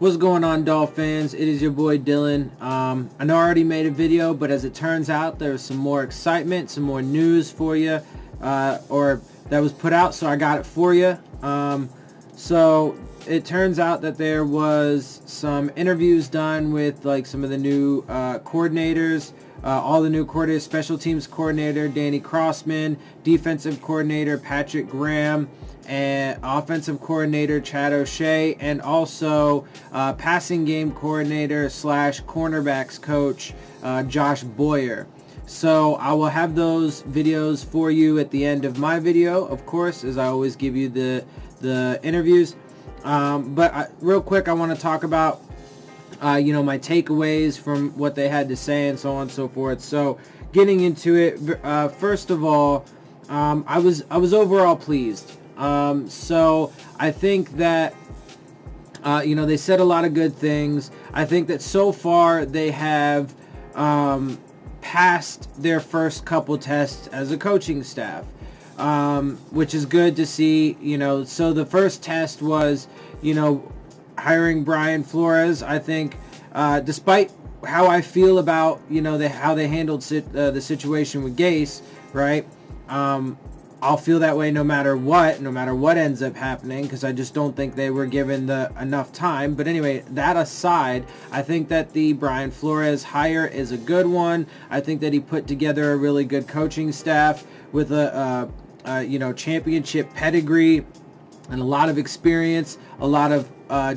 What's going on, Dolphins? It is your boy Dillon. I know I already made a video, but as it turns out, there's some more excitement, some more news for you, or that was put out, so I got it for you. So it turns out that there was some interviews done with like some of the new coordinators, all the new coordinators, special teams coordinator Danny Crossman, defensive coordinator Patrick Graham, and offensive coordinator Chad O'Shea, and also passing game coordinator / cornerbacks coach Josh Boyer. So I will have those videos for you at the end of my video, of course, as I always give you the interviews. But real quick, I want to talk about my takeaways from what they had to say and so on and so forth. So getting into it, first of all, I was overall pleased. So I think that, they said a lot of good things. I think that so far they have passed their first couple tests as a coaching staff, which is good to see. So the first test was, hiring Brian Flores. I think, despite how I feel about, how they handled the situation with Gase, right? I'll feel that way no matter what ends up happening, because I just don't think they were given enough time. But anyway, that aside, I think that the Brian Flores hire is a good one. I think that he put together a really good coaching staff with a championship pedigree and a lot of experience, a lot of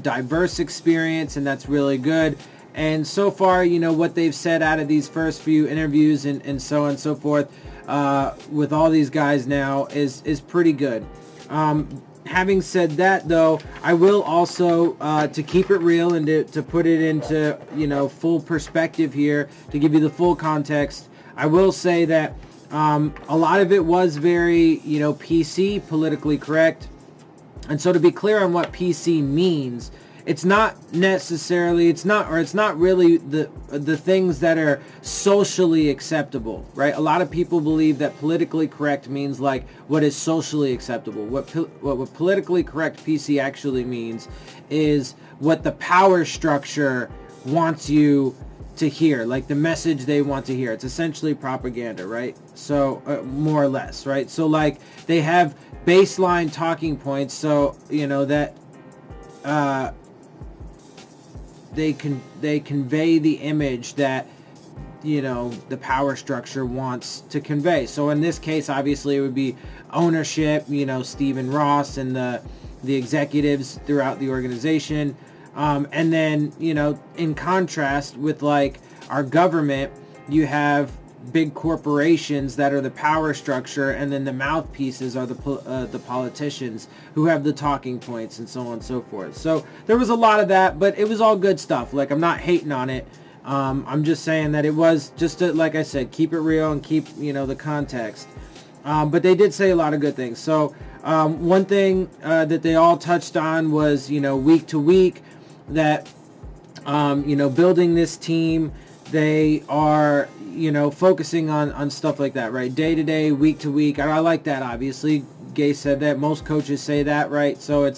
diverse experience, and that's really good. And so far, what they've said out of these first few interviews and so on and so forth, with all these guys now is pretty good. Having said that, though, I will also, to keep it real and to put it into, full perspective here, to give you the full context, I will say that a lot of it was very, PC, politically correct. And so to be clear on what PC means, it's not necessarily, it's not really the things that are socially acceptable, right? A lot of people believe that politically correct means like what is socially acceptable. What politically correct PC actually means is what the power structure wants you to hear, like the message they want to hear. It's essentially propaganda, right? So more or less, right? So like they have baseline talking points, so that they convey the image that the power structure wants to convey. So in this case, obviously it would be ownership, Stephen Ross and the executives throughout the organization, and then in contrast with like our government, you have big corporations that are the power structure, and then the mouthpieces are the politicians who have the talking points and so on and so forth. So there was a lot of that, but it was all good stuff. Like, I'm not hating on it. I'm just saying that it was just to, like I said, keep it real and keep the context. But they did say a lot of good things. So one thing that they all touched on was week to week, that building this team, they are focusing on stuff like that, right? Day to day, week to week. I like that, obviously. Gay said that. Most coaches say that, right? So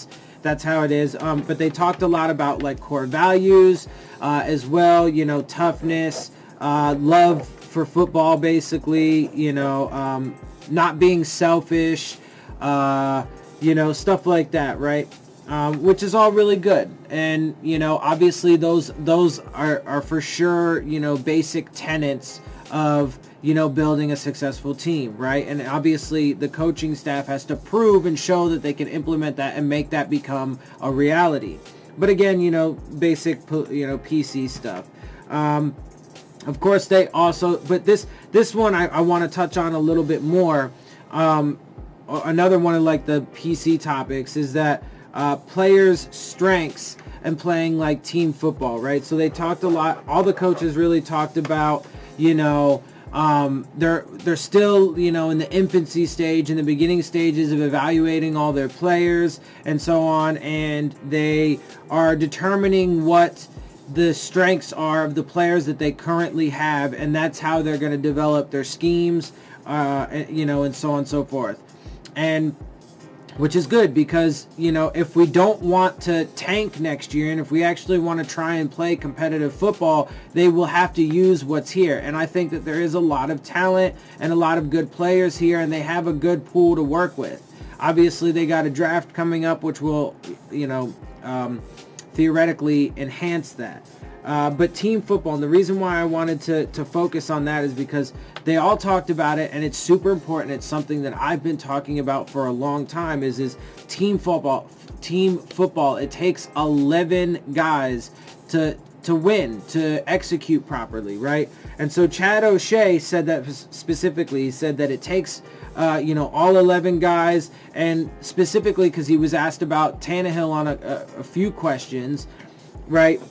that's how it is. But they talked a lot about like core values as well, toughness, love for football, basically, not being selfish, stuff like that, right? Which is all really good. And, obviously those are for sure, basic tenets of, building a successful team, right? And obviously the coaching staff has to prove and show that they can implement that and make that become a reality. But again, basic, PC stuff. Of course, they also, but this one I want to touch on a little bit more. Another one of like the PC topics is that players' strengths and playing like team football, right? So they talked a lot. All the coaches really talked about, they're still, in the infancy stage, in the beginning stages of evaluating all their players and so on, and they are determining what the strengths are of the players that they currently have, and that's how they're going to develop their schemes, and so on and so forth. And which is good because, if we don't want to tank next year and if we actually want to try and play competitive football, they will have to use what's here. And I think that there is a lot of talent and a lot of good players here, and they have a good pool to work with. Obviously, they got a draft coming up, which will, theoretically enhance that. But team football, and the reason why I wanted to focus on that is because they all talked about it, and it's super important. It's something that I've been talking about for a long time is team football. Team football, it takes 11 guys to win, to execute properly, right? And so Chad O'Shea said that specifically. He said that it takes, all 11 guys, and specifically because he was asked about Tannehill on a few questions, right?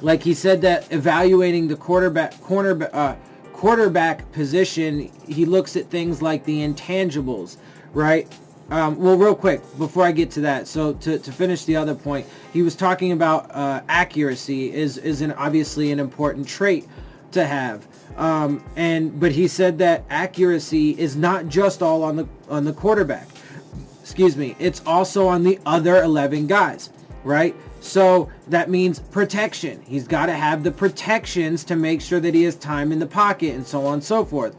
Like he said that evaluating the quarterback position, he looks at things like the intangibles, right? Well, real quick, before I get to that, so to finish the other point, he was talking about accuracy is obviously an important trait to have. But he said that accuracy is not just all on the quarterback. Excuse me. It's also on the other 11 guys, right? So that means protection. He's got to have the protections to make sure that he has time in the pocket and so on and so forth.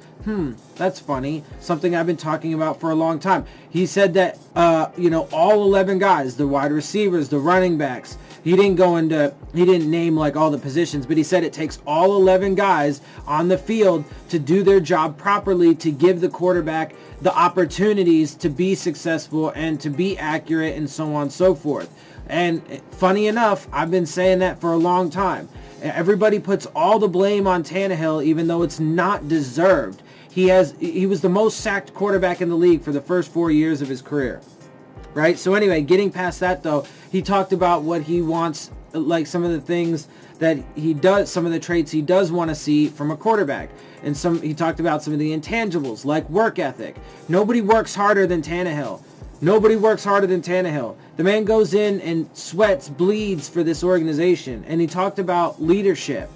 That's funny. Something I've been talking about for a long time. He said that, all 11 guys, the wide receivers, the running backs, he didn't name like all the positions, but he said it takes all 11 guys on the field to do their job properly, to give the quarterback the opportunities to be successful and to be accurate and so on and so forth. And funny enough, I've been saying that for a long time. Everybody puts all the blame on Tannehill, even though it's not deserved. He was the most sacked quarterback in the league for the first 4 years of his career, right? So anyway, getting past that though, he talked about what he wants, like some of the things that he does, some of the traits he does want to see from a quarterback. And he talked about some of the intangibles, like work ethic. Nobody works harder than Tannehill. Nobody works harder than Tannehill. The man goes in and sweats, bleeds for this organization. And he talked about leadership.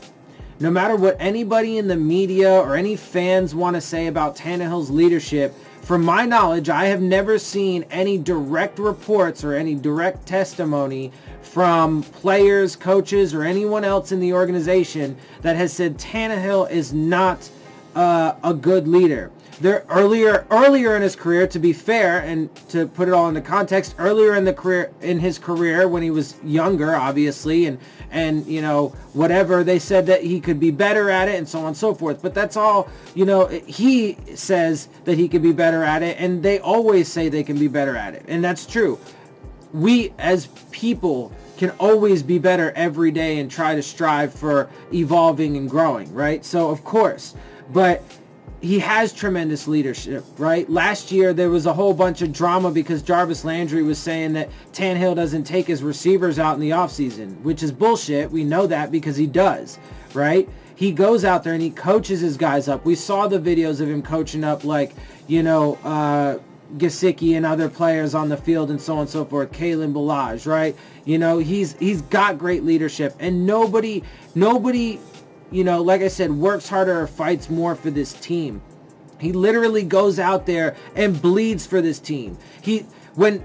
No matter what anybody in the media or any fans want to say about Tannehill's leadership, from my knowledge, I have never seen any direct reports or any direct testimony from players, coaches, or anyone else in the organization that has said Tannehill is not a good leader. There earlier in his career, to be fair and to put it all into context, earlier in his career when he was younger, obviously, and whatever, they said that he could be better at it and so on and so forth. But that's all, he says that he could be better at it, and they always say they can be better at it. And that's true. We as people can always be better every day and try to strive for evolving and growing, right? So of course, but he has tremendous leadership, right? Last year, there was a whole bunch of drama because Jarvis Landry was saying that Tannehill doesn't take his receivers out in the offseason, which is bullshit. We know that because he does, right? He goes out there and he coaches his guys up. We saw the videos of him coaching up Gesicki and other players on the field and so on and so forth, Kalen Ballage, right? He's got great leadership, and nobody, like I said, works harder or fights more for this team. He literally goes out there and bleeds for this team. When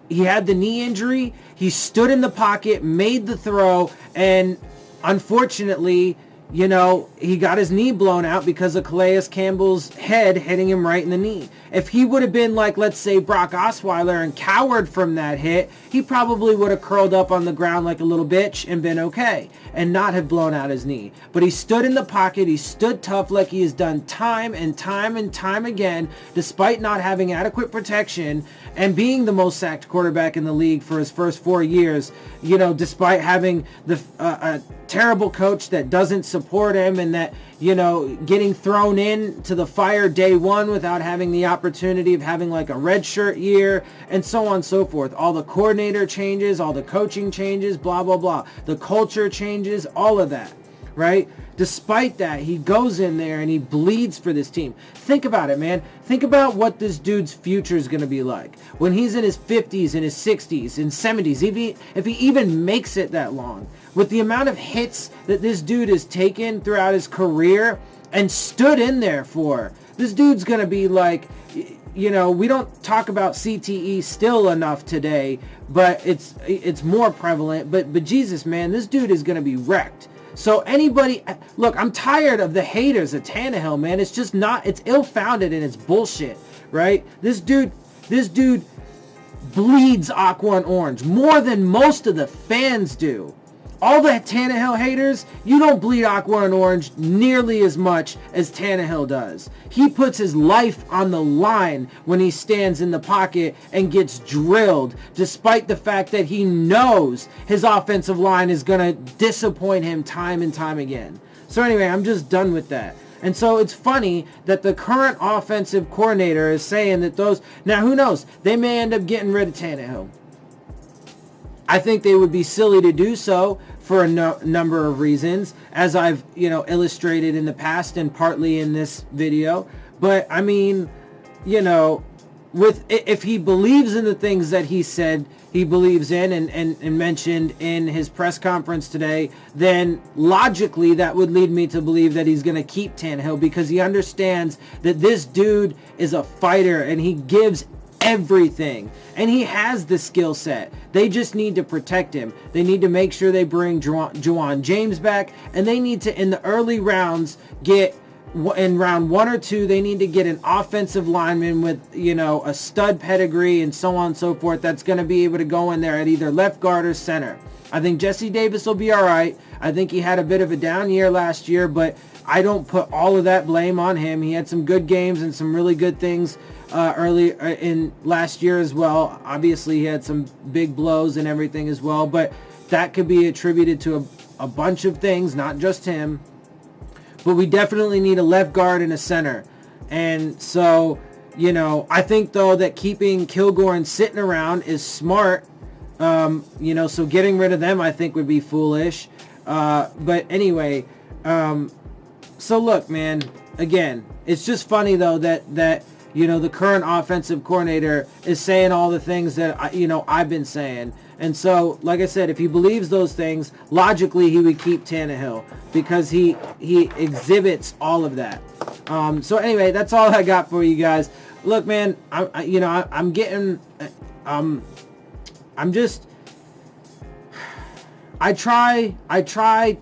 he had the knee injury, he stood in the pocket, made the throw, and unfortunately, he got his knee blown out because of Calais Campbell's head hitting him right in the knee. If he would have been like, let's say, Brock Osweiler and cowered from that hit, he probably would have curled up on the ground like a little bitch and been okay and not have blown out his knee. But he stood in the pocket. He stood tough like he has done time and time and time again, despite not having adequate protection and being the most sacked quarterback in the league for his first 4 years, despite having a terrible coach that doesn't support him and that, getting thrown in to the fire day one without having the opportunity of having like a red shirt year and so on and so forth. All the coordinator changes, all the coaching changes, blah, blah, blah. The culture changes, all of that, right? Despite that, he goes in there and he bleeds for this team. Think about it, man. Think about what this dude's future is going to be like when he's in his 50s, in his 60s, in 70s, if he even makes it that long. With the amount of hits that this dude has taken throughout his career and stood in there for, this dude's going to be like, we don't talk about CTE still enough today, but it's more prevalent. But Jesus, man, this dude is going to be wrecked. So anybody, look, I'm tired of the haters of Tannehill, man. It's just not, it's ill-founded and it's bullshit, right? This dude bleeds aqua and orange more than most of the fans do. All the Tannehill haters, you don't bleed aqua and orange nearly as much as Tannehill does. He puts his life on the line when he stands in the pocket and gets drilled, despite the fact that he knows his offensive line is going to disappoint him time and time again. So anyway, I'm just done with that. And so it's funny that the current offensive coordinator is saying that those... Now, who knows? They may end up getting rid of Tannehill. I think they would be silly to do so for a number of reasons, as I've, illustrated in the past and partly in this video. But, I mean, if he believes in the things that he said he believes in and mentioned in his press conference today, then logically that would lead me to believe that he's going to keep Tannehill, because he understands that this dude is a fighter and he gives everything, and he has the skill set. They just need to protect him. They need to make sure they bring Juwan James back, and they need to, in the early rounds, in round 1 or 2, they need to get an offensive lineman with, a stud pedigree and so on and so forth, that's going to be able to go in there at either left guard or center. I think Jesse Davis will be all right. I think he had a bit of a down year last year, but I don't put all of that blame on him. He had some good games and some really good things early in last year as well. Obviously, he had some big blows and everything as well, but that could be attributed to a bunch of things, not just him. But we definitely need a left guard and a center. And so, I think, though, that keeping Kilgore and sitting around is smart. So getting rid of them, I think, would be foolish. But anyway, so look, man, again, it's just funny, though, that the current offensive coordinator is saying all the things that, I've been saying. And so, like I said, if he believes those things, logically he would keep Tannehill, because he exhibits all of that. So anyway, that's all I got for you guys. Look, man, I'm just... I try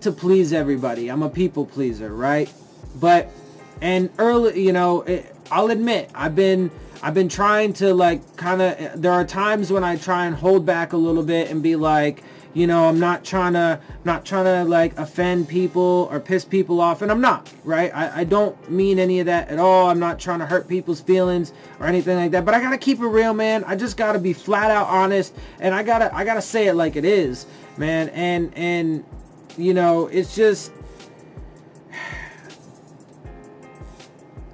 to please everybody. I'm a people pleaser, right? I'll admit, I've been trying to, there are times when I try and hold back a little bit and be like, I'm not trying to offend people or piss people off, and I'm not, right? I don't mean any of that at all. I'm not trying to hurt people's feelings or anything like that, but I gotta keep it real, man. I just gotta be flat out honest, and I gotta say it like it is, man. And it's just...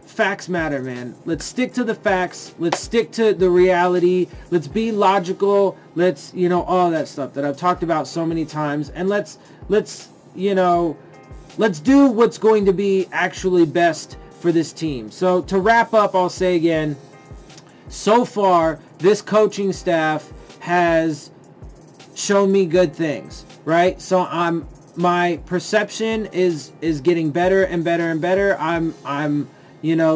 Facts matter, man. Let's stick to the facts. Let's stick to the reality. Let's be logical. Let's, all that stuff that I've talked about so many times. And let's do what's going to be actually best for this team. So to wrap up, I'll say again, so far, this coaching staff has shown me good things, right? So my perception is getting better and better and better. I'm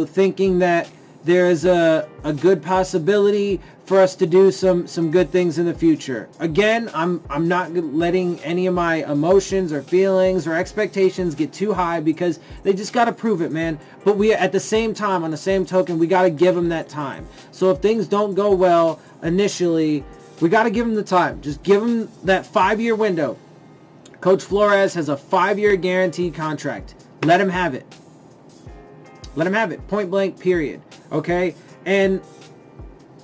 thinking that there is a good possibility for us to do some good things in the future. Again, I'm not letting any of my emotions or feelings or expectations get too high, because they just got to prove it, man. But we, at the same time, on the same token, we got to give them that time. So if things don't go well initially, we got to give them the time. Just give them that 5-year window. Coach Flores has a 5-year guaranteed contract. Let him have it. Let him have it. Point blank, period. Okay? And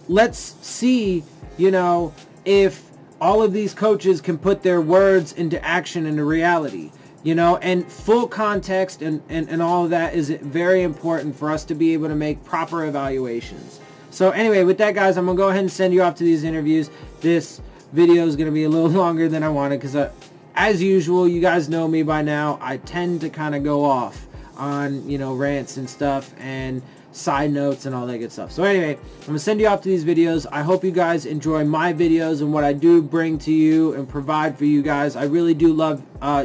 let's see, if all of these coaches can put their words into action, into reality. And full context and all of that is very important for us to be able to make proper evaluations. So anyway, with that, guys, I'm going to go ahead and send you off to these interviews. This video is going to be a little longer than I wanted, because as usual, you guys know me by now, I tend to kind of go off on, you know, rants and stuff and side notes and all that good stuff. So anyway, I'm gonna send you off to these videos. I hope you guys enjoy my videos and what I do bring to you and provide for you guys. I really do love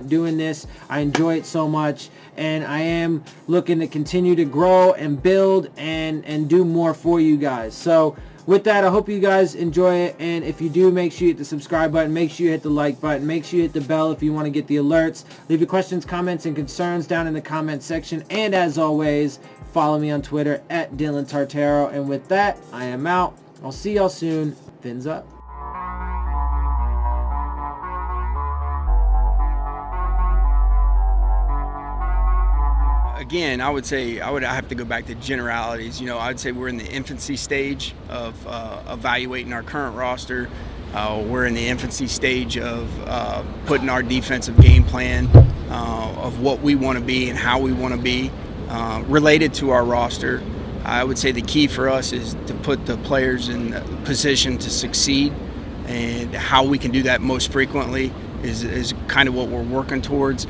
doing this. I enjoy it so much, and I am looking to continue to grow and build and do more for you guys. So with that, I hope you guys enjoy it, and if you do, make sure you hit the subscribe button, make sure you hit the like button, make sure you hit the bell if you want to get the alerts. Leave your questions, comments, and concerns down in the comment section, and as always, follow me on Twitter at Dillon Tartaro. And with that, I am out. I'll see y'all soon. Fins up. Again, I would say I have to go back to generalities. You know, I'd say we're in the infancy stage of evaluating our current roster. We're in the infancy stage of putting our defensive game plan of what we want to be and how we want to be related to our roster. I would say the key for us is to put the players in a position to succeed, and how we can do that most frequently is kind of what we're working towards.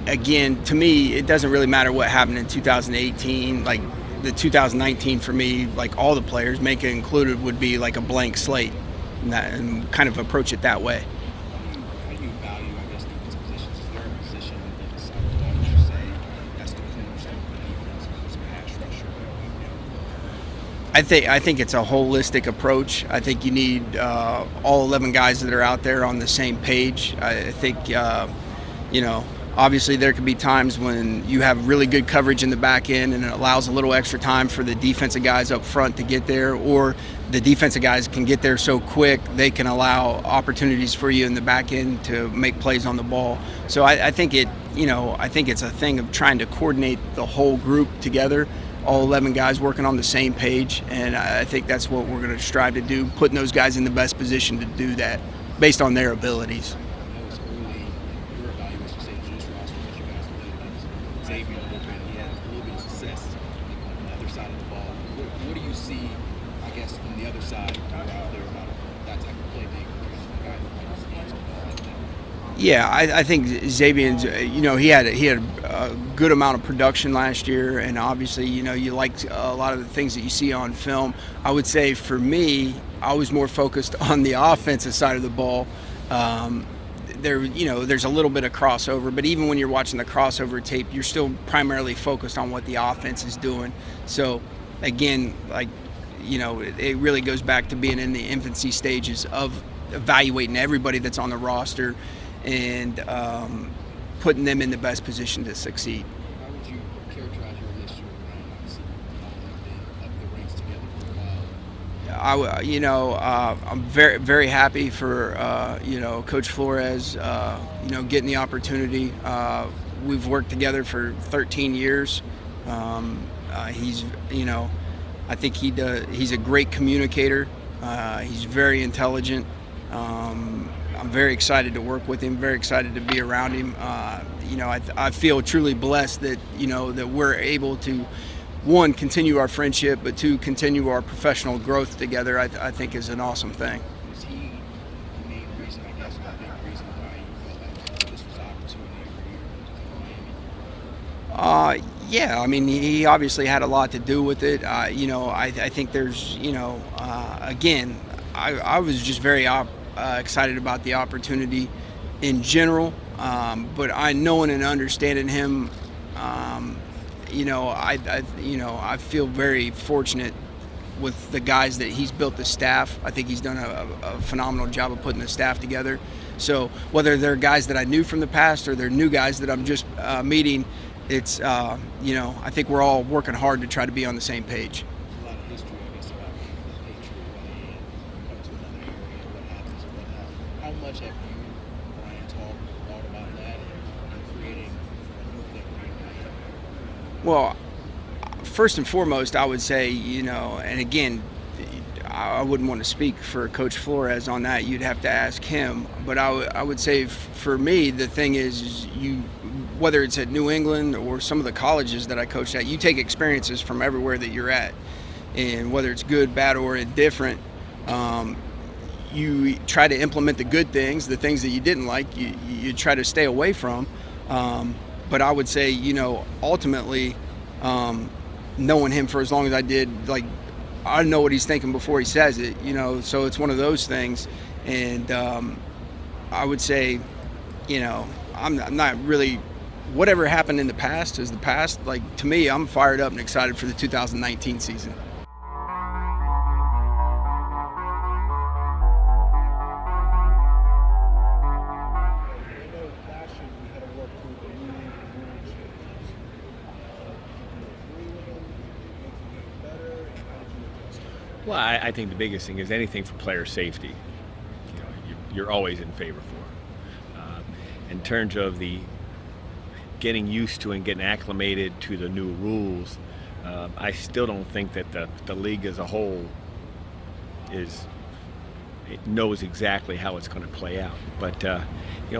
Again, to me, it doesn't really matter what happened in 2018. Like the 2019 for me, like all the players, Mika included, would be like a blank slate, and kind of approach it that way. How do you value, I guess, defensive positions? Is there a position that you decide to that you say that's the cornerstone of the defense, whether it's pass rusher? I think it's a holistic approach. I think you need all 11 guys that are out there on the same page. I think, you know, obviously there could be times when you have really good coverage in the back end and it allows a little extra time for the defensive guys up front to get there, or the defensive guys can get there so quick they can allow opportunities for you in the back end to make plays on the ball. So I think I think it's a thing of trying to coordinate the whole group together, all 11 guys working on the same page, and I think that's what we're going to strive to do, putting those guys in the best position to do that based on their abilities. Xavier, he had a little bit of success on the other side of the ball. What do you see, I guess, from the other side out there about that type of playmaker, guy who stands on the ball like that? Yeah, I think Xavier's, you know, he had a good amount of production last year, and obviously, you know, you like a lot of the things that you see on film. I would say for me, I was more focused on the offensive side of the ball. There's a little bit of crossover, but even when you're watching the crossover tape, you're still primarily focused on what the offense is doing. So again, like, you know, it really goes back to being in the infancy stages of evaluating everybody that's on the roster and putting them in the best position to succeed. How would you characterize your relationship with Ryan? Obviously, you all have been up the ranks together for a while. I'm very, very happy for Coach Flores, getting the opportunity. We've worked together for 13 years. I think he's a great communicator. He's very intelligent. I'm very excited to work with him. Very excited to be around him. I feel truly blessed that that we're able to, one, continue our friendship, but two, continue our professional growth together. I think is an awesome thing. Was he the main reason, I guess, or the big reason why you felt like this was an opportunity for you in Miami? Yeah, I mean, he obviously had a lot to do with it. I think there's, again, I was just very excited about the opportunity in general, but knowing and understanding him, I feel very fortunate with the guys that he's built the staff. I think he's done a phenomenal job of putting the staff together. So whether they're guys that I knew from the past or they're new guys that I'm just meeting, it's, I think we're all working hard to try to be on the same page. There's a lot of history, I guess, about the Patriot way and come to another area, what happens and whatnot. How much have you, Brian, thought about that and creating a new thing for you? Well, first and foremost, I would say, and again, I wouldn't want to speak for Coach Flores on that. You'd have to ask him. But I would say for me, the thing is whether it's at New England or some of the colleges that I coached at, you take experiences from everywhere that you're at. And whether it's good, bad, or indifferent, you try to implement the good things, the things that you didn't like, you try to stay away from. But I would say, ultimately, knowing him for as long as I did, like, I know what he's thinking before he says it, so it's one of those things. And I would say, I'm not really, whatever happened in the past is the past. Like, to me, I'm fired up and excited for the 2019 season. Well, I think the biggest thing is anything for player safety. You're always in favor for. In terms of the getting used to and getting acclimated to the new rules, I still don't think that the league as a whole knows exactly how it's going to play out. But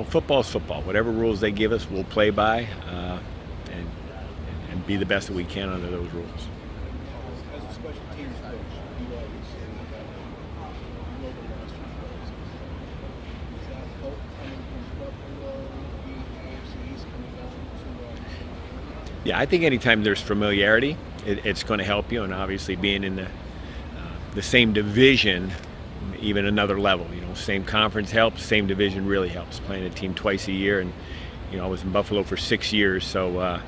football's football. Whatever rules they give us, we'll play by and be the best that we can under those rules. As a special teams coach, you always say that you know the roster players. Is that help coming from Buffalo, being AFC East coming down to Yeah, I think anytime there's familiarity, it's going to help you, and obviously being in the same division, even another level. Same conference helps, same division really helps. Playing a team twice a year, and I was in Buffalo for 6 years, so a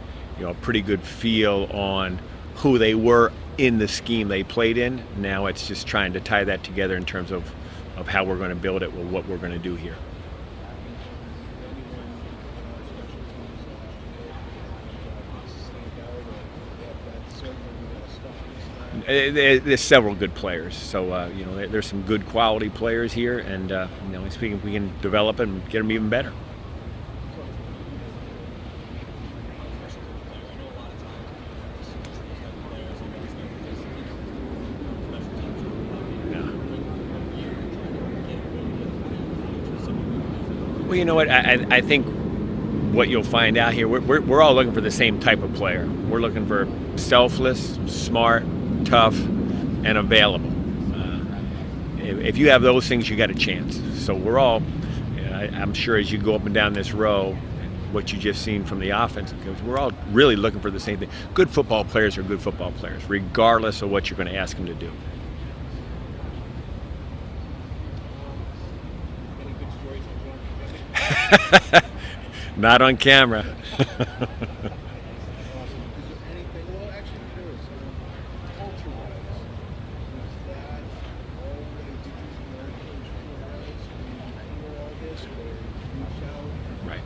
pretty good feel on who they were in the scheme they played in. Now it's just trying to tie that together in terms of how we're going to build it, what we're going to do here. There's several good players, so there's some good quality players here, and speaking, we can develop and get them even better. Well, you know what? I think what you'll find out here, we're all looking for the same type of player. We're looking for selfless, smart, tough, and available. If you have those things, you got a chance. So we're all, I'm sure as you go up and down this row, what you just seen from the offense, because we're all really looking for the same thing. Good football players are good football players, regardless of what you're going to ask them to do. Not on camera. Right.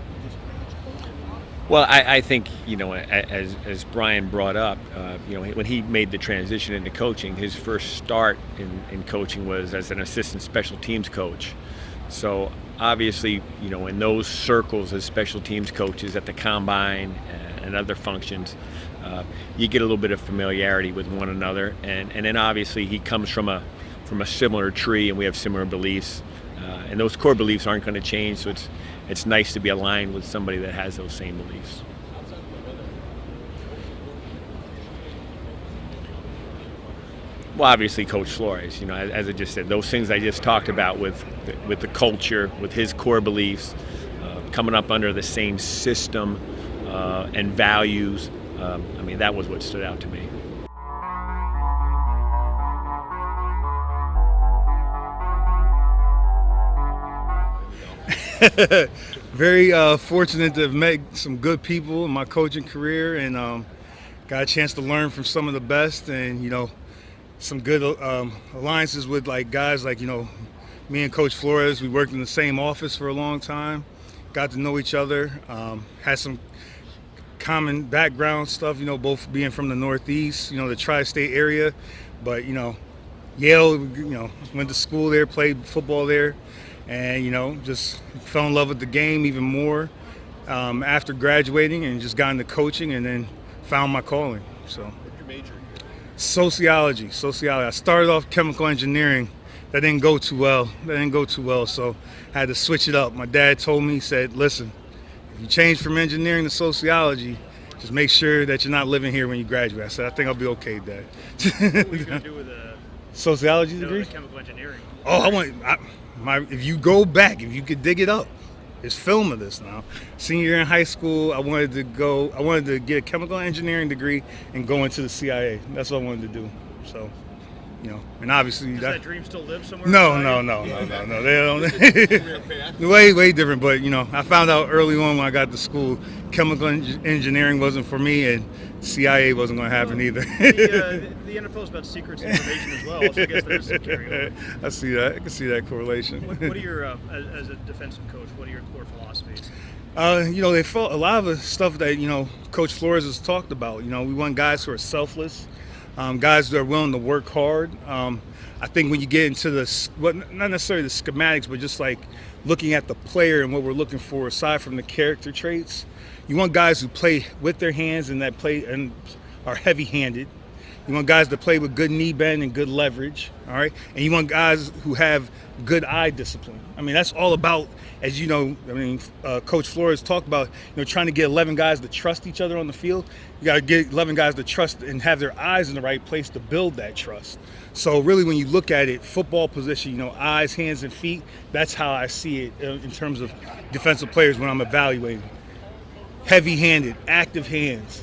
Well, I think, as Brian brought up, when he made the transition into coaching, his first start in coaching was as an assistant special teams coach. So obviously, in those circles as special teams coaches at the combine and other functions, you get a little bit of familiarity with one another, and then obviously he comes from a similar tree, and we have similar beliefs, and those core beliefs aren't going to change. So it's nice to be aligned with somebody that has those same beliefs. Well, obviously, Coach Flores. As I just said, those things I just talked about with the culture, with his core beliefs, coming up under the same system and values. That was what stood out to me. Very fortunate to have met some good people in my coaching career, and got a chance to learn from some of the best, and some good alliances with guys like me and Coach Flores. We worked in the same office for a long time, got to know each other, had some common background stuff, both being from the Northeast, the tri-state area, but Yale, went to school there, played football there, and just fell in love with the game even more after graduating, and just got into coaching, and then found my calling. So. What's your major? Sociology. I started off chemical engineering. That didn't go too well, so I had to switch it up. My dad told me, he said, listen, if you change from engineering to sociology, just make sure that you're not living here when you graduate. I said, I think I'll be okay, Dad. What were you going to do with a sociology degree? Chemical engineering? Oh, if you go back, if you could dig it up, There's film of this now. Senior year in high school, I wanted to get a chemical engineering degree and go into the CIA. That's what I wanted to do. So, and obviously Does that dream still live somewhere? No. They don't. way different. But I found out early on when I got to school, chemical engineering wasn't for me, and CIA wasn't going to happen either. The NFL is about secrets and information as well. So I guess there's some carryover. I see that. I can see that correlation. What are your, as a defensive coach, what are your core philosophies? They felt a lot of the stuff that Coach Flores has talked about. We want guys who are selfless. Guys that are willing to work hard. I think when you get into not necessarily the schematics, but just like looking at the player and what we're looking for aside from the character traits, you want guys who play with their hands and that play and are heavy-handed. You want guys to play with good knee bend and good leverage, all right? And you want guys who have good eye discipline. I mean, that's all about, as you know, Coach Flores talked about, trying to get 11 guys to trust each other on the field. You got to get 11 guys to trust and have their eyes in the right place to build that trust. So really, when you look at it, football position, eyes, hands, and feet, that's how I see it in terms of defensive players when I'm evaluating. Heavy-handed, active hands,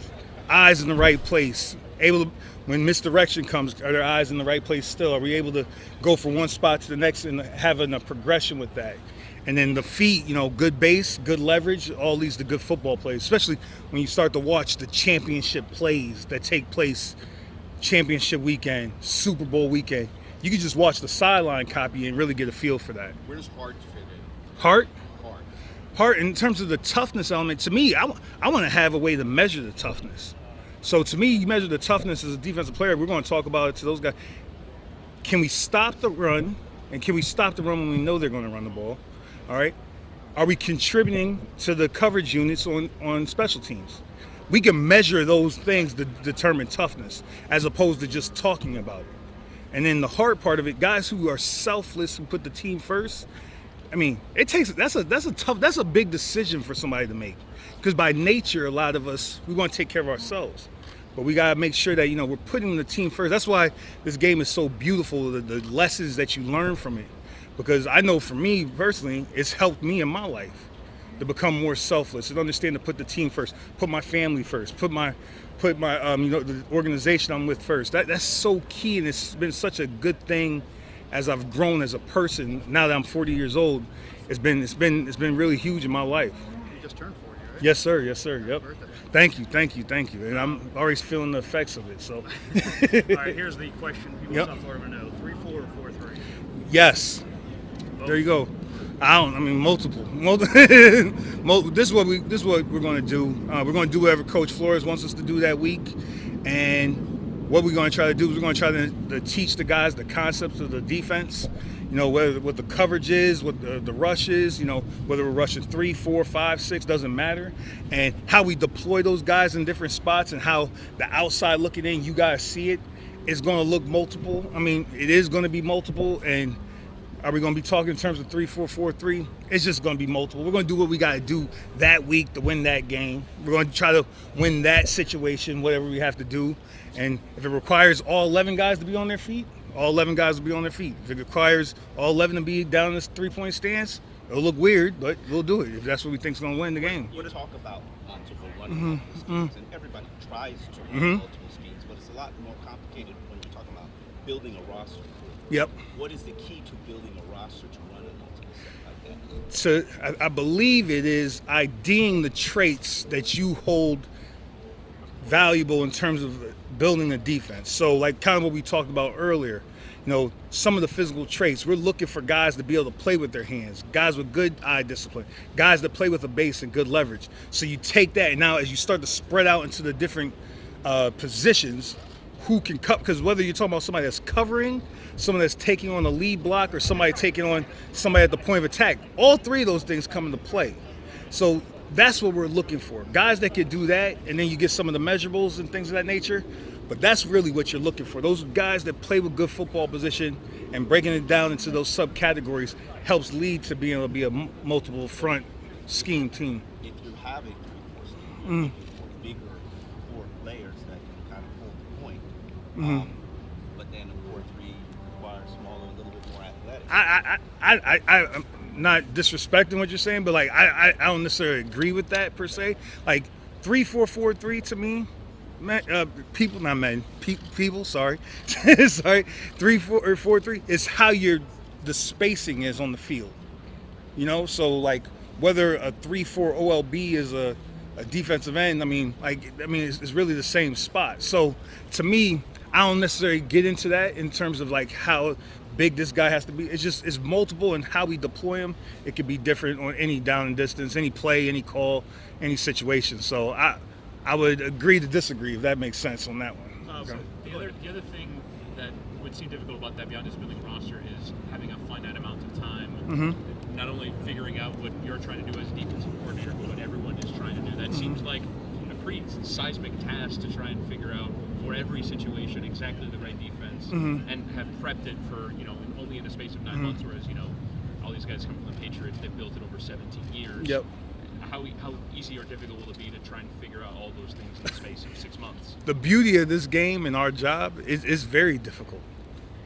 eyes in the right place, able to, when misdirection comes, are their eyes in the right place still? Are we able to go from one spot to the next and having a progression with that? And then the feet, good base, good leverage, all leads to good football plays, especially when you start to watch the championship plays that take place championship weekend, Super Bowl weekend. You can just watch the sideline copy and really get a feel for that. Where does heart fit in? Heart? Heart, in terms of the toughness element, to me, I want to have a way to measure the toughness. So to me, you measure the toughness as a defensive player. We're going to talk about it to those guys. Can we stop the run? And can we stop the run when we know they're going to run the ball? All right. Are we contributing to the coverage units on special teams? We can measure those things to determine toughness as opposed to just talking about it. And then the hard part of it, guys who are selfless, who put the team first, that's a big decision for somebody to make. Because by nature, a lot of us, we want to take care of ourselves. But we got to make sure that, we're putting the team first. That's why this game is so beautiful, the lessons that you learn from it. Because I know for me personally, it's helped me in my life to become more selfless and understand to put the team first, put my family first, put my the organization I'm with first. That's so key, and it's been such a good thing as I've grown as a person. Now that I'm 40 years old, it's been really huge in my life. You just turned 40, right? Yes, sir. Yep. Thank you. And I'm already feeling the effects of it. So. All right, here's the question people in South Florida know: 3-4 or 4-3? Yes. Both. There you go. Multiple. This is what we're going to do. We're going to do whatever Coach Flores wants us to do that week, and what we're going to try to do is we're going to try to teach the guys the concepts of the defense. What the coverage is, what the rush is, whether we're rushing 3, 4, 5, 6, doesn't matter. And how we deploy those guys in different spots and how the outside looking in, you guys see it, is going to look multiple. It is going to be multiple. And are we going to be talking in terms of 3-4-4-3? It's just going to be multiple. We're going to do what we got to do that week to win that game. We're going to try to win that situation, whatever we have to do. And if it requires all 11 guys to be on their feet, all 11 guys will be on their feet. If it requires all 11 to be down in this three-point stance, it'll look weird, but we'll do it if that's what we think is going to win the game. You talk about multiple running schemes, and everybody tries to run multiple schemes, but it's a lot more complicated when you're talking about building a roster. Yep. What is the key to building a roster to run a multiple set like that? So I believe it is IDing the traits that you hold valuable in terms of building a defense. So like kind of what we talked about earlier, some of the physical traits, we're looking for guys to be able to play with their hands, guys with good eye discipline, guys that play with a base and good leverage. So you take that, and now as you start to spread out into the different positions, who can cut, because whether you're talking about somebody that's covering, someone that's taking on a lead block, or somebody taking on somebody at the point of attack, all three of those things come into play. So that's what we're looking for. Guys that can do that, and then you get some of the measurables and things of that nature. But that's really what you're looking for. Those guys that play with good football position, and breaking it down into those subcategories helps lead to being able to be a multiple front scheme team. If you have a 3-4 scheme, bigger core players that can kind of hold the point, but then a 4-3 requires smaller, a little bit more athletic. not disrespecting what you're saying, but like I don't necessarily agree with that per se. Like 3-4-4-3 to me, people, sorry, sorry, 3-4-4-3 is how the spacing is on the field. You know, so like whether a 3-4 OLB is a defensive end, it's really the same spot. So to me, I don't necessarily get into that in terms of like how big this guy has to be. It's multiple, and how we deploy him, it could be different on any down and distance, any play, any call, any situation. So I would agree to disagree, if that makes sense on that one. Okay. The other thing that would seem difficult about that beyond just building a roster is having a finite amount of time. Mm-hmm. Not only figuring out what you're trying to do as a defensive coordinator, but what everyone is trying to do. That seems like a pretty seismic task to try and figure out for every situation exactly the right defense, and have prepped it for, only in the space of 9 months, whereas, all these guys come from the Patriots, they've built it over 17 years. Yep. How easy or difficult will it be to try and figure out all those things in the space of 6 months? The beauty of this game and our job is very difficult.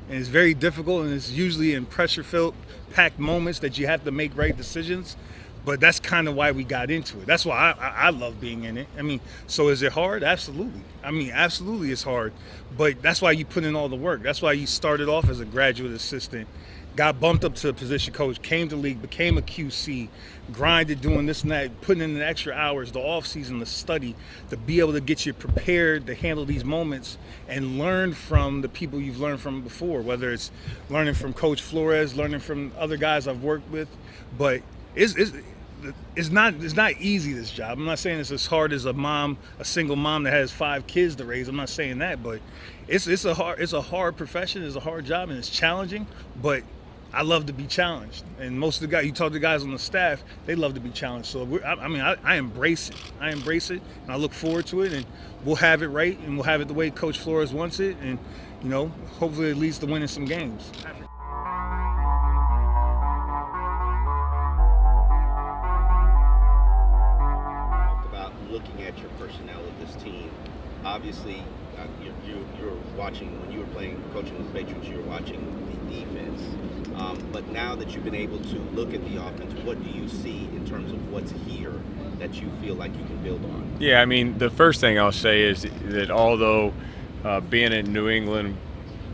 And it's very difficult, and it's usually in pressure-filled, packed moments that you have to make right decisions. But that's kind of why we got into it. That's why I love being in it. So is it hard? Absolutely. Absolutely it's hard. But that's why you put in all the work. That's why you started off as a graduate assistant, got bumped up to a position coach, came to the league, became a QC, grinded doing this and that, putting in the extra hours, the off season, the study, to be able to get you prepared to handle these moments and learn from the people you've learned from before, whether it's learning from Coach Flores, learning from other guys I've worked with. But it's not easy, this job. I'm not saying it's as hard as a single mom that has 5 kids to raise. I'm not saying that, but it's a hard profession, it's a hard job, and it's challenging, but I love to be challenged. And most of the guys, you talk to guys on the staff, they love to be challenged. So I embrace it. I embrace it, and I look forward to it, and we'll have it right, and we'll have it the way Coach Flores wants it, and hopefully it leads to winning some games. Looking at your personnel of this team, obviously you're watching, when you were coaching with the Patriots, you were watching the defense. But now that you've been able to look at the offense, what do you see in terms of what's here that you feel like you can build on? Yeah, the first thing I'll say is that although being in New England,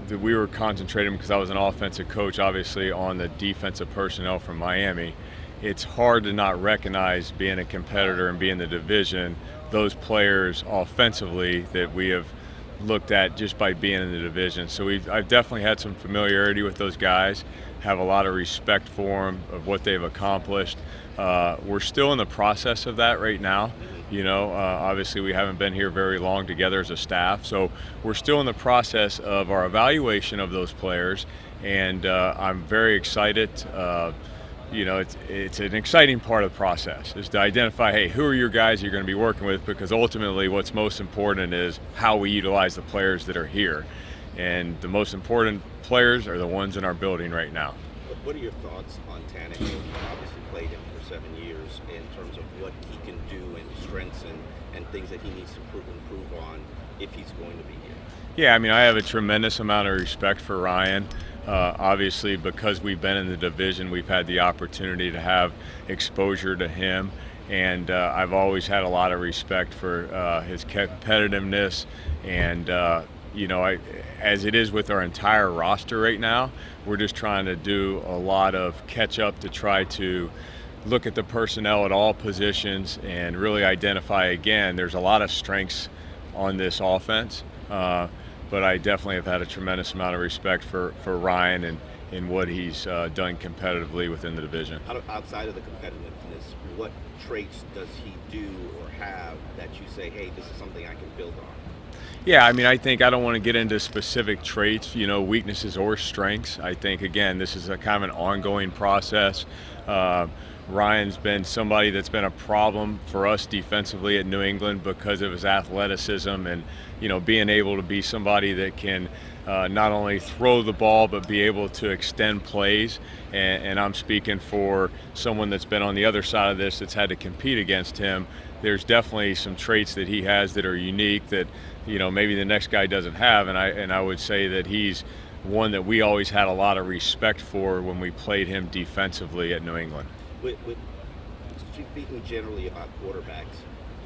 that we were concentrating, because I was an offensive coach, obviously, on the defensive personnel from Miami, it's hard to not recognize, being a competitor and being in the division, those players offensively that we have looked at just by being in the division. So I've definitely had some familiarity with those guys, have a lot of respect for them, of what they've accomplished. We're still in the process of that right now. Obviously we haven't been here very long together as a staff, so we're still in the process of our evaluation of those players, and I'm very excited. It's an exciting part of the process, is to identify, hey, who are your guys you're going to be working with, because ultimately what's most important is how we utilize the players that are here. And the most important players are the ones in our building right now. What are your thoughts on Tannehill? You obviously played him for 7 years, in terms of what he can do and strengths and things that he needs to improve on if he's going to be here. Yeah, I have a tremendous amount of respect for Ryan. Obviously, because we've been in the division, we've had the opportunity to have exposure to him, and I've always had a lot of respect for his competitiveness. And as it is with our entire roster right now, we're just trying to do a lot of catch up to try to look at the personnel at all positions and really identify, again, there's a lot of strengths on this offense. But I definitely have had a tremendous amount of respect for Ryan and what he's done competitively within the division. Outside of the competitiveness, what traits does he do or have that you say, hey, this is something I can build on? Yeah, I think I don't want to get into specific traits, weaknesses or strengths. I think, again, this is a kind of an ongoing process. Ryan's been somebody that's been a problem for us defensively at New England because of his athleticism and, being able to be somebody that can not only throw the ball but be able to extend plays. And I'm speaking for someone that's been on the other side of this that's had to compete against him. There's definitely some traits that he has that are unique that, maybe the next guy doesn't have. And I would say that he's one that we always had a lot of respect for when we played him defensively at New England. Speaking generally about quarterbacks,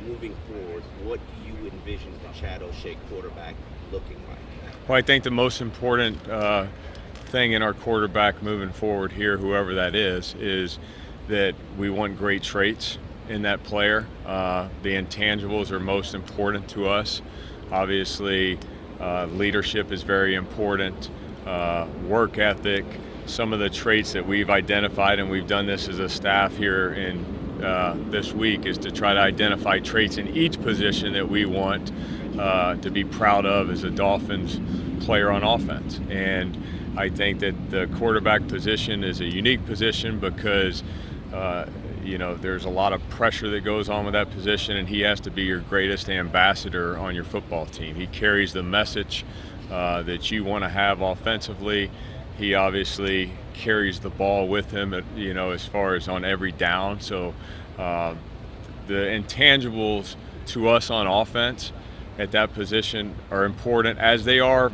moving forward, what do you envision the Chad O'Shea quarterback looking like? Well, I think the most important thing in our quarterback moving forward here, whoever that is that we want great traits in that player. The intangibles are most important to us. Obviously, leadership is very important, work ethic. Some of the traits that we've identified, and we've done this as a staff here in this week, is to try to identify traits in each position that we want to be proud of as a Dolphins player on offense. And I think that the quarterback position is a unique position because there's a lot of pressure that goes on with that position, and he has to be your greatest ambassador on your football team. He carries the message that you want to have offensively. He obviously carries the ball with him, as far as on every down. So the intangibles to us on offense at that position are important, as they are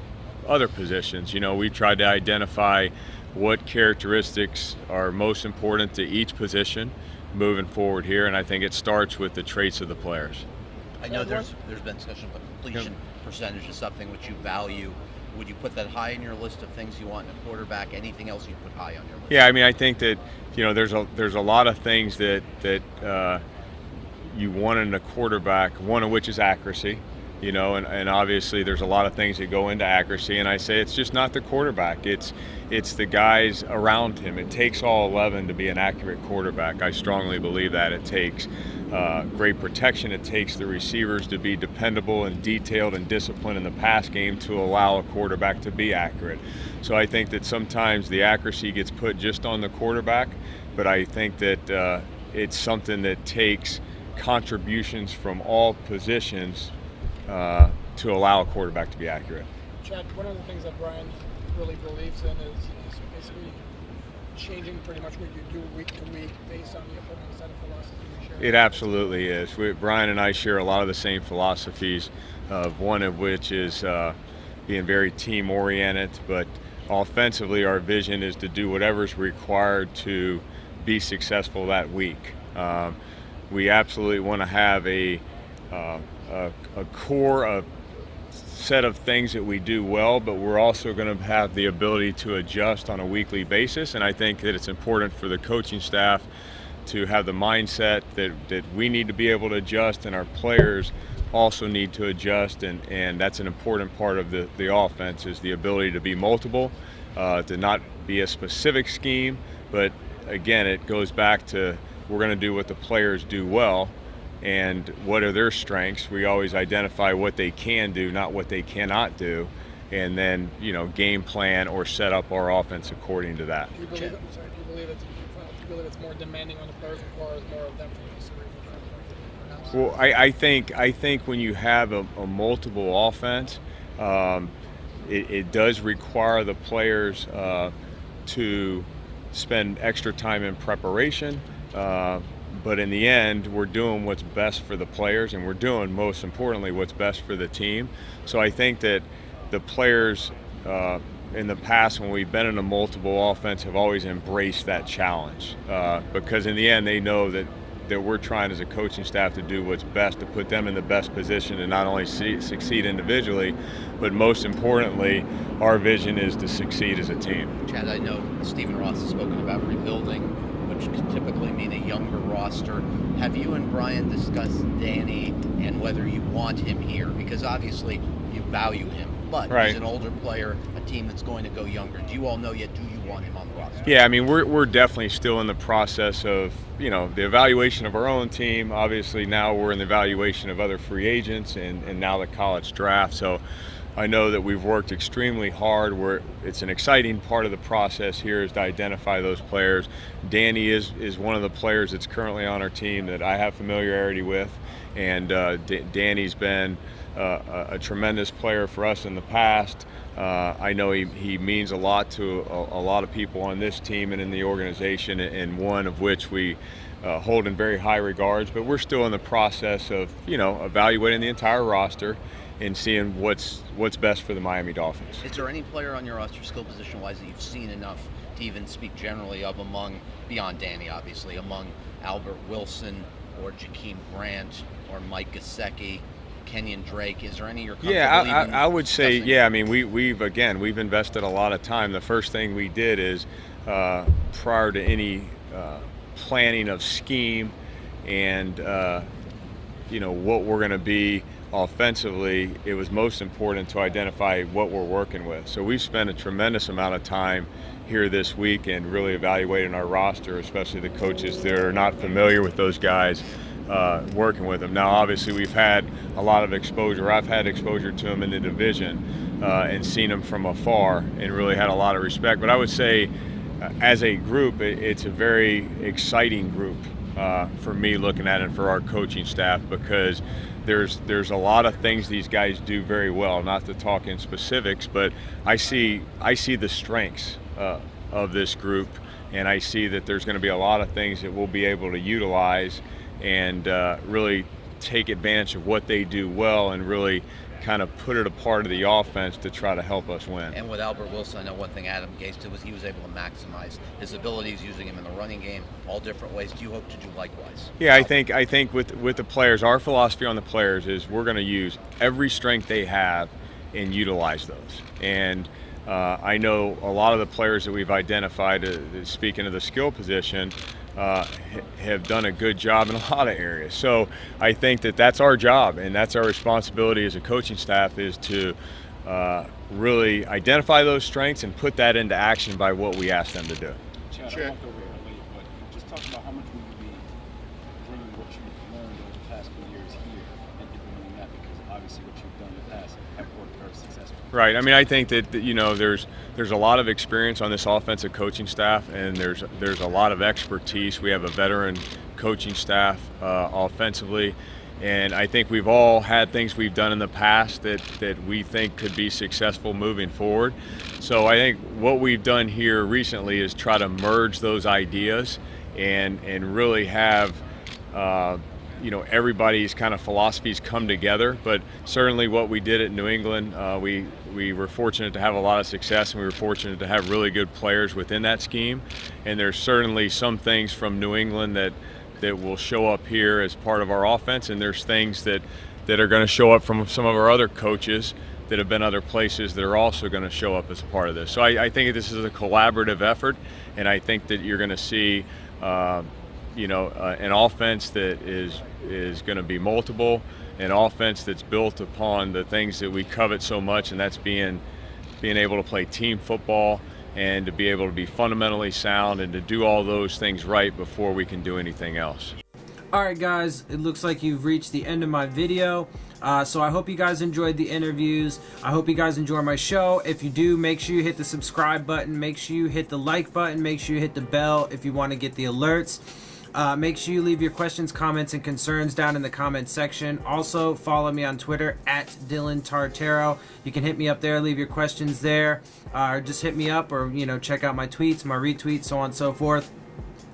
other positions. We've tried to identify what characteristics are most important to each position moving forward here, and I think it starts with the traits of the players. I know there's been discussion about completion percentage is something which you value. Would you put that high in your list of things you want in a quarterback? Anything else you put high on your list? Yeah, I mean, I think that there's a lot of things that you want in a quarterback. One of which is accuracy. And obviously there's a lot of things that go into accuracy, and I say it's just not the quarterback. It's the guys around him. It takes all 11 to be an accurate quarterback. I strongly believe that. It takes great protection. It takes the receivers to be dependable and detailed and disciplined in the pass game to allow a quarterback to be accurate. So I think that sometimes the accuracy gets put just on the quarterback, but I think that it's something that takes contributions from all positions to allow a quarterback to be accurate. Chad, one of the things that Brian really believes in is basically changing pretty much what you do week to week based on the opponent's set of philosophy you share. It absolutely is. Brian and I share a lot of the same philosophies, one of which is being very team-oriented, but offensively our vision is to do whatever's required to be successful that week. We absolutely want to have a core of set of things that we do well, but we're also going to have the ability to adjust on a weekly basis. And I think that it's important for the coaching staff to have the mindset that we need to be able to adjust, and our players also need to adjust, and that's an important part of the offense, is the ability to be multiple, to not be a specific scheme, but again, it goes back to we're going to do what the players do well. And what are their strengths? We always identify what they can do, not what they cannot do, and then game plan or set up our offense according to that. Do you believe it's more demanding on the players, or requires more of them from the Well, I think when you have a multiple offense, it does require the players to spend extra time in preparation. But in the end, we're doing what's best for the players, and we're doing, most importantly, what's best for the team. So I think that the players in the past, when we've been in a multiple offense, have always embraced that challenge, because in the end, they know that we're trying as a coaching staff to do what's best to put them in the best position to not only succeed individually, but most importantly, our vision is to succeed as a team. Chad, I know Stephen Ross has spoken about rebuilding, which could typically mean a younger roster. Have you and Brian discussed Danny and whether you want him here? Because obviously you value him, but he's an older player, a team that's going to go younger. Do you all know yet, do you want him on the roster? Yeah, I mean, we're definitely still in the process of, the evaluation of our own team. Obviously now we're in the evaluation of other free agents and now the college draft. So I know that we've worked extremely hard. It's an exciting part of the process here is to identify those players. Danny is one of the players that's currently on our team that I have familiarity with, and Danny's been a tremendous player for us in the past. I know he means a lot to a lot of people on this team and in the organization, and one of which we hold in very high regards. But we're still in the process of evaluating the entire roster and seeing what's best for the Miami Dolphins. Is there any player on your roster, skill position-wise, that you've seen enough to even speak generally of among, beyond Danny obviously, among Albert Wilson or Jakeem Grant or Mike Gesicki, Kenyon Drake? Is there any you're comfortable I would say, yeah. I mean, we've invested a lot of time. The first thing we did is prior to any planning of scheme and what we're going to be offensively, it was most important to identify what we're working with. So we've spent a tremendous amount of time here this week and really evaluating our roster, especially the coaches that are not familiar with those guys, working with them. Now, obviously, we've had a lot of exposure. I've had exposure to them in the division and seen them from afar and really had a lot of respect. But I would say, as a group, it's a very exciting group for me looking at it, for our coaching staff, because there's a lot of things these guys do very well. Not to talk in specifics, but I see the strengths of this group, and I see that there's going to be a lot of things that we'll be able to utilize and really take advantage of what they do well and really kind of put it a part of the offense to try to help us win. And with Albert Wilson, I know one thing Adam Gase did was he was able to maximize his abilities, using him in the running game, all different ways. Do you hope to do likewise? Yeah, I think with the players, our philosophy on the players is we're going to use every strength they have and utilize those. And I know a lot of the players that we've identified, speaking of the skill position, have done a good job in a lot of areas. So I think that's our job, and that's our responsibility as a coaching staff, is to really identify those strengths and put that into action by what we ask them to do. Chad, I walked over here late, but just talk about how much will you be bringing what you've learned over the past few years here and implementing that, because obviously what you've done in the past have worked very successfully. Right. I mean, I think that there's a lot of experience on this offensive coaching staff, and there's a lot of expertise. We have a veteran coaching staff offensively, and I think we've all had things we've done in the past that we think could be successful moving forward. So I think what we've done here recently is try to merge those ideas and really have everybody's kind of philosophies come together. But certainly what we did at New England, we were fortunate to have a lot of success, and we were fortunate to have really good players within that scheme. And there's certainly some things from New England that will show up here as part of our offense, and there's things that are going to show up from some of our other coaches that have been other places that are also going to show up as a part of this. So I think this is a collaborative effort, and I think that you're going to see an offense that is going to be multiple, an offense that's built upon the things that we covet so much, and that's being able to play team football and to be able to be fundamentally sound and to do all those things right before we can do anything else. All right, guys, it looks like you've reached the end of my video. So I hope you guys enjoyed the interviews. I hope you guys enjoy my show. If you do, make sure you hit the subscribe button. Make sure you hit the like button. Make sure you hit the bell if you want to get the alerts. Make sure you leave your questions, comments, and concerns down in the comments section. Also, follow me on Twitter at Dillon Tartaro. You can hit me up there, leave your questions there, or just hit me up, or check out my tweets, my retweets, so on and so forth.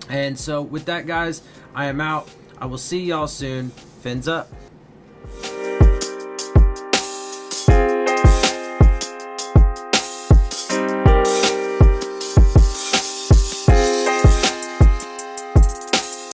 And so with that, guys, I am out. I will see y'all soon. Fins up.